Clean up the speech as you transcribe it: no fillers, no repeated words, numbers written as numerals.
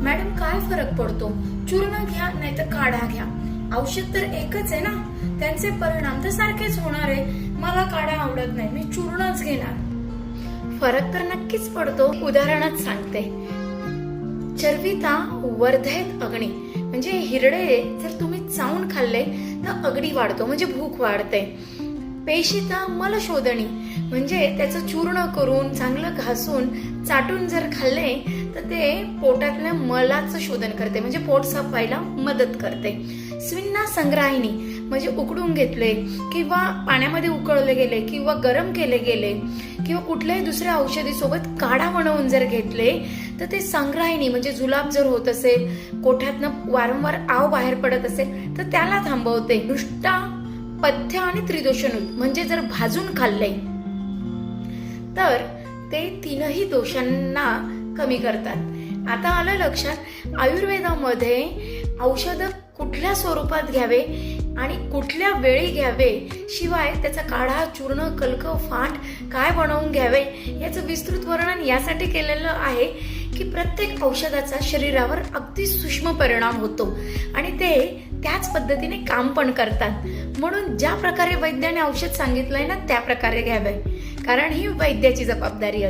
Madam काय फरक पडतो? चूर्ण घ्या नाहीतर काढा घ्या, औषध तर एकच आहे ना, त्यांचे परिणाम तर सारखेच होणार आहे. मला काढा आवडत नाही, मी चूर्णच घेणार. फरक तर नक्कीच पडतो. उदाहरणच सांगते. चर्विता वर्धेत अग्नी म्हणजे हिरडे जर तुम्ही चावून खाल्ले तर अगदी वाढतो म्हणजे भूक वाढते. पेशिता मलशोधनी म्हणजे त्याचं चूर्ण करून चांगलं घासून चाटून जर खाल्ले तर ते पोटातल्या मलाचं शोधन करते म्हणजे पोट साफ व्हायला मदत करते. स्विन्ना संग्राहिनी म्हणजे उकडून घेतले किंवा पाण्यामध्ये उकळले गेले किंवा गरम केले गेले किंवा कुठल्याही दुसऱ्या औषधी सोबत काढा बनवून जर घेतले तर ते संग्राहिनी म्हणजे जुलाब जर होत असेल, कोठ्यातनं वारंवार आव बाहेर पडत असेल तर त्याला थांबवते. नुष्टा पथ्य आणि त्रिदोषणूत म्हणजे जर भाजून खाल्ले तर ते तीनही दोषांना कमी करतात. आता आलं लक्षात, आयुर्वेदामध्ये औषध कुठल्या स्वरूपात घ्यावे आणि कुठल्या वेळी घ्यावे, शिवाय त्याचा काढा, चूर्ण, कल्क, फांट काय बनवून घ्यावे याचं विस्तृत वर्णन यासाठी केलेलं आहे की प्रत्येक औषधाचा शरीरावर अगदी सूक्ष्म परिणाम होतो आणि ते त्याच पद्धतीने काम पण करतात. म्हणून ज्या प्रकारे वैद्याने औषध सांगितलंय ना त्या प्रकारे घ्यावे, कारण ही वैद्याची जबाबदारी असते.